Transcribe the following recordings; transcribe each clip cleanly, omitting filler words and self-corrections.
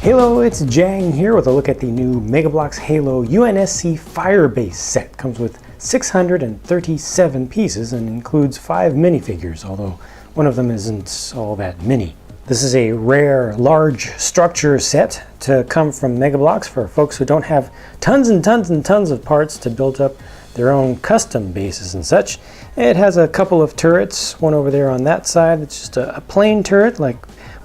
Hello, it's Jang here with a look at the new Mega Bloks Halo UNSC Firebase set. Comes with 637 pieces and includes 5 minifigures, although one of them isn't all that mini. This is a rare, large structure set to come from Mega Bloks for folks who don't have tons and tons and tons of parts to build up their own custom bases and such. It has a couple of turrets, one over there on that side. It's just a plain turret like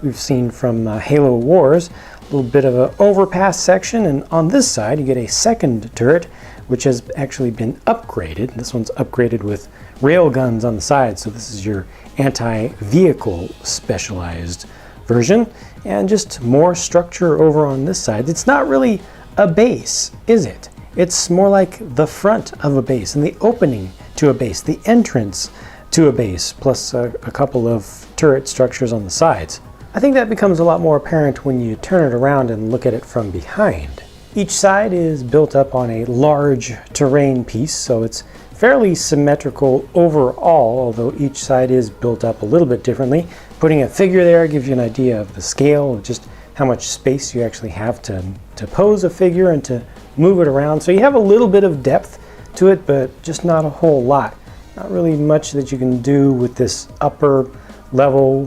we've seen from Halo Wars. A little bit of an overpass section, and on this side you get a second turret which has actually been upgraded. This one's upgraded with rail guns on the side, so this is your anti-vehicle specialized version, and just more structure over on this side. It's not really a base, is it? It's more like the front of a base and the opening to a base, the entrance to a base, plus a couple of turret structures on the sides. I think that becomes a lot more apparent when you turn it around and look at it from behind. Each side is built up on a large terrain piece, so it's fairly symmetrical overall, although each side is built up a little bit differently. Putting a figure there gives you an idea of the scale, of just how much space you actually have to pose a figure and to move it around. So you have a little bit of depth to it, but just not a whole lot. Not really much that you can do with this upper level.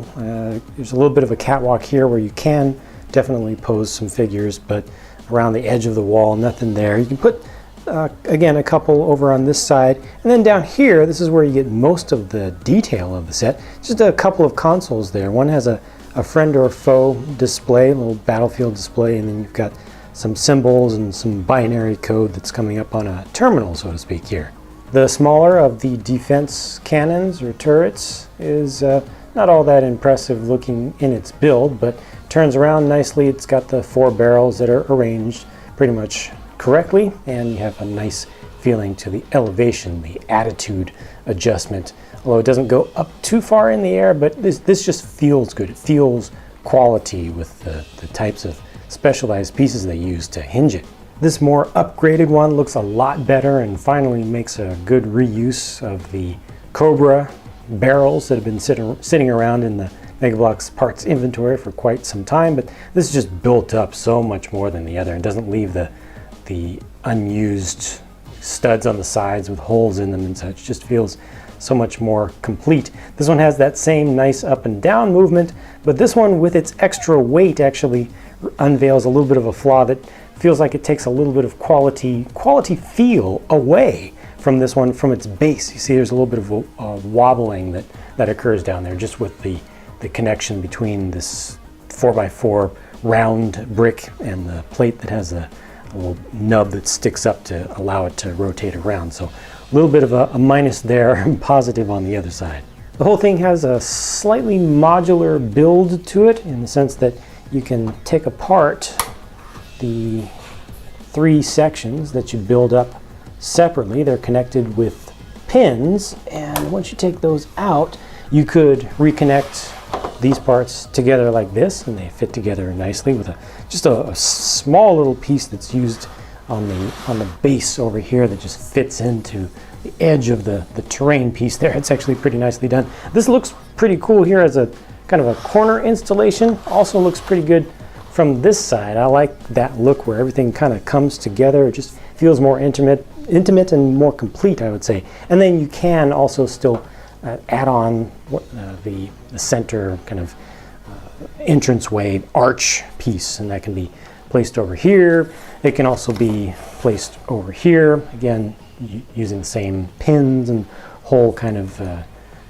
There's a little bit of a catwalk here where you can definitely pose some figures, but around the edge of the wall, nothing there. You can put again a couple over on this side, and then down here, this is where you get most of the detail of the set. Just a couple of consoles there. One has a friend or foe display, a little battlefield display, and then you've got some symbols and some binary code that's coming up on a terminal, so to speak, here. The smaller of the defense cannons or turrets is not all that impressive looking in its build, but turns around nicely. It's got the 4 barrels that are arranged pretty much correctly, and you have a nice feeling to the elevation, the attitude adjustment. Although it doesn't go up too far in the air, but this just feels good. It feels quality with the types of specialized pieces they use to hinge it. This more upgraded one looks a lot better and finally makes a good reuse of the Cobra barrels that have been sitting around in the Mega Bloks parts inventory for quite some time, but this is just built up so much more than the other and doesn't leave the unused studs on the sides with holes in them and such. Just feels so much more complete. This one has that same nice up and down movement, but this one with its extra weight actually unveils a little bit of a flaw that feels like it takes a little bit of quality feel away from this one, from its base. You see there's a little bit of wobbling that occurs down there just with the connection between this 4x4 round brick and the plate that has a little nub that sticks up to allow it to rotate around. So a little bit of a minus there and positive on the other side. The whole thing has a slightly modular build to it in the sense that you can take apart the 3 sections that you build up separately. They're connected with pins, and once you take those out, you could reconnect these parts together like this, and they fit together nicely with just a small little piece that's used on the base over here that just fits into the edge of the terrain piece there. It's actually pretty nicely done. This looks pretty cool here as a kind of a corner installation. Also looks pretty good from this side. I like that look where everything kind of comes together. It just feels more intimate and more complete, I would say. And then you can also still add on the center kind of entranceway arch piece, and that can be placed over here. It can also be placed over here, again using the same pins and whole kind of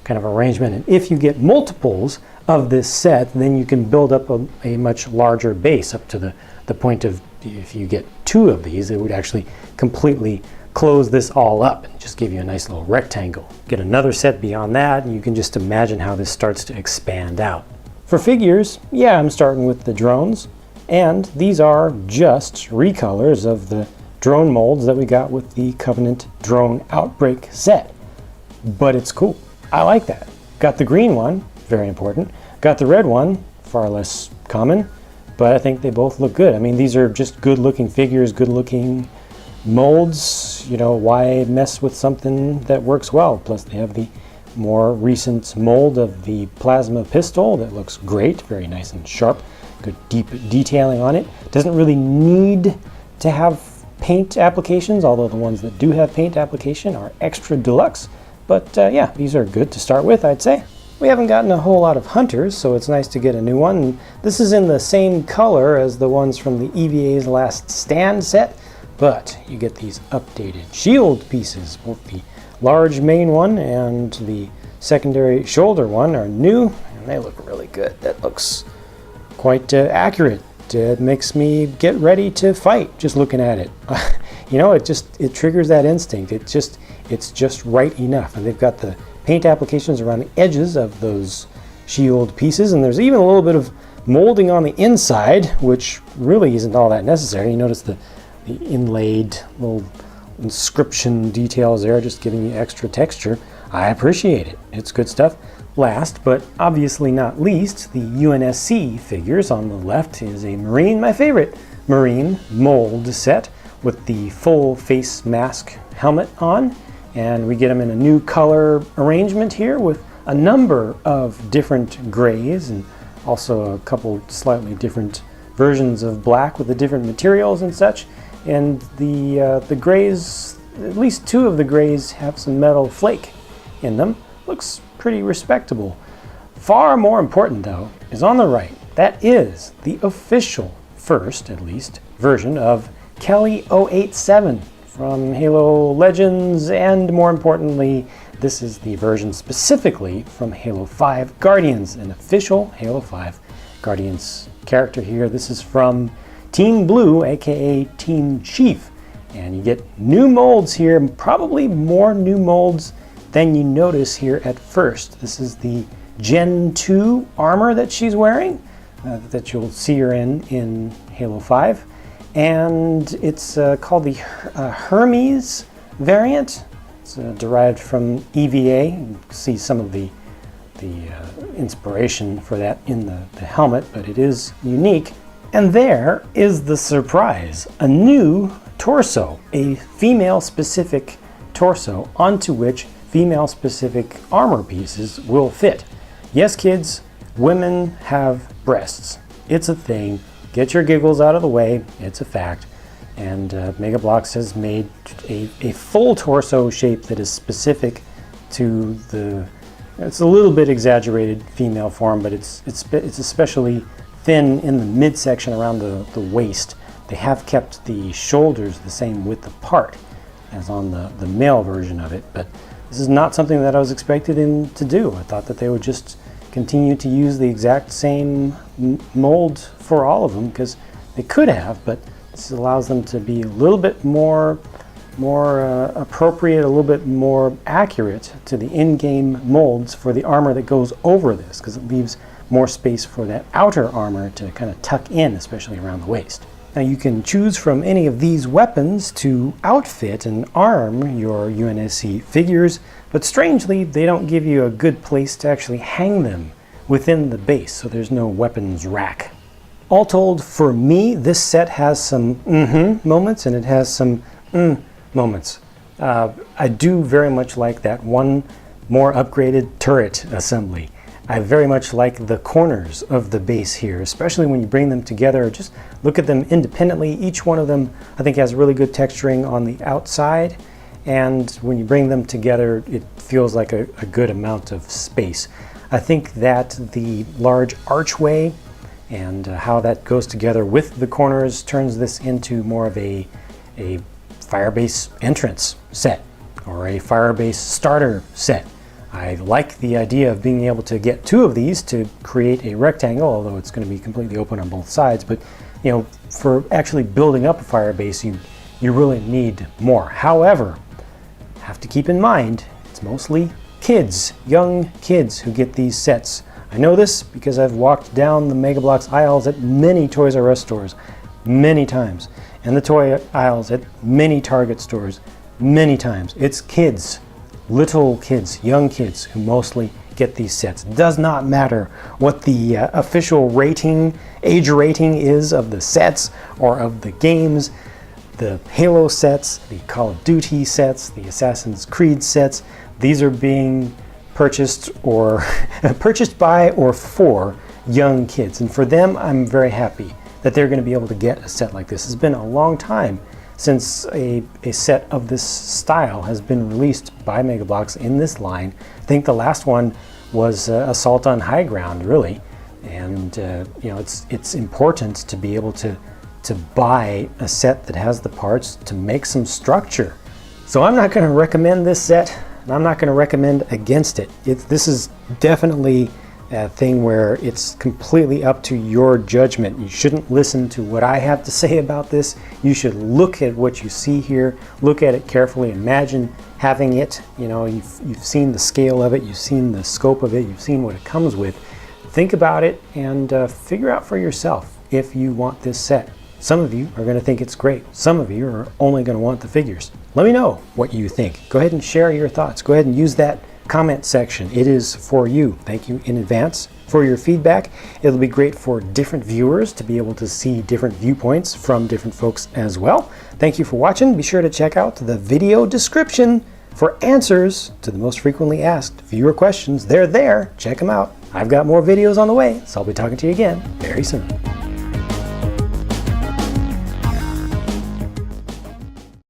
arrangement. And if you get multiples of this set, then you can build up a much larger base up to the point of, if you get 2 of these, it would actually completely close this all up and just give you a nice little rectangle. Get another set beyond that, and you can just imagine how this starts to expand out. For figures, yeah, I'm starting with the drones, and these are just recolors of the drone molds that we got with the Covenant Drone Outbreak set. But it's cool. I like that. Got the green one, very important. Got the red one, far less common, but I think they both look good. I mean, these are just good looking figures, good looking molds. You know, why mess with something that works well? Plus they have the more recent mold of the plasma pistol that looks great, very nice and sharp. good deep detailing on it. Doesn't really need to have paint applications, although the ones that do have paint application are extra deluxe. But yeah, these are good to start with, I'd say. We haven't gotten a whole lot of hunters, so it's nice to get a new one. This is in the same color as the ones from the EVA's Last Stand set, but you get these updated shield pieces. Both the large main one and the secondary shoulder one are new, and they look really good. That looks quite accurate. It makes me get ready to fight just looking at it. You know, it triggers that instinct. It's just right enough. And they've got the paint applications around the edges of those shield pieces, and there's even a little bit of molding on the inside, which really isn't all that necessary. You notice the inlaid little inscription details there, just giving you extra texture. I appreciate it. It's good stuff. Last, but obviously not least, the UNSC figures. On the left is a Marine, my favorite Marine mold set with the full face mask helmet on. And we get them in a new color arrangement here with a number of different grays and also a couple slightly different versions of black with the different materials and such. And the grays, at least two of the grays have some metal flake in them. Looks pretty respectable. Far more important though is on the right. That is the official first, at least, version of Kelly 087 from Halo Legends, and more importantly, this is the version specifically from Halo 5 Guardians, an official Halo 5 Guardians character here. This is from Team Blue, aka Team Chief, and you get new molds here, probably more new molds than you notice here at first. This is the Gen 2 armor that she's wearing, that you'll see her in Halo 5. And it's called the Hermes variant. It's derived from EVA. You can see some of the inspiration for that in the helmet, but it is unique. And there is the surprise, a new torso, a female-specific torso onto which female-specific armor pieces will fit. Yes, kids, women have breasts. It's a thing. Get your giggles out of the way. It's a fact. And Mega Bloks has made a full torso shape that is specific to the, it's a little bit exaggerated female form, but it's especially thin in the midsection around the waist. They have kept the shoulders the same width apart as on the male version of it, but this is not something that I was expecting to do. I thought that they would just continue to use the exact same mold for all of them, because they could have, but this allows them to be a little bit more appropriate, a little bit more accurate to the in-game molds for the armor that goes over this, because it leaves more space for that outer armor to kind of tuck in, especially around the waist. Now you can choose from any of these weapons to outfit and arm your UNSC figures, but strangely they don't give you a good place to actually hang them within the base, so there's no weapons rack. All told, for me, this set has some moments and it has some moments. I do very much like that one more upgraded turret assembly. I very much like the corners of the base here, especially when you bring them together. Just look at them independently. Each one of them, I think, has really good texturing on the outside, and when you bring them together, it feels like a good amount of space. I think that the large archway and how that goes together with the corners turns this into more of a Firebase entrance set or a Firebase starter set. I like the idea of being able to get two of these to create a rectangle, although it's going to be completely open on both sides. But you know, for actually building up a Firebase, you really need more. However, have to keep in mind, it's mostly kids, young kids who get these sets. I know this because I've walked down the Mega Bloks aisles at many Toys R Us stores many times, and the toy aisles at many Target stores many times. It's kids. Little kids, young kids, who mostly get these sets. It does not matter what the official rating, age rating is of the sets or of the games. The Halo sets, the Call of Duty sets, the Assassin's Creed sets, these are being purchased or purchased by or for young kids. And for them, I'm very happy that they're going to be able to get a set like this. It's been a long time since a set of this style has been released by Mega Bloks in this line. I think the last one was Assault on High Ground, really. And you know, it's important to be able to buy a set that has the parts to make some structure. So I'm not going to recommend this set, and I'm not going to recommend against it. This is definitely a thing where it's completely up to your judgment. You shouldn't listen to what I have to say about this. You should look at what you see here, look at it carefully, imagine having it. You know, you've seen the scale of it, you've seen the scope of it, you've seen what it comes with. Think about it and figure out for yourself if you want this set. Some of you are going to think it's great. Some of you are only going to want the figures. Let me know what you think. Go ahead and share your thoughts. Go ahead and use that comment section. It is for you. Thank you in advance for your feedback. It'll be great for different viewers to be able to see different viewpoints from different folks as well. Thank you for watching. Be sure to check out the video description for answers to the most frequently asked viewer questions. They're there. Check them out. I've got more videos on the way, so I'll be talking to you again very soon.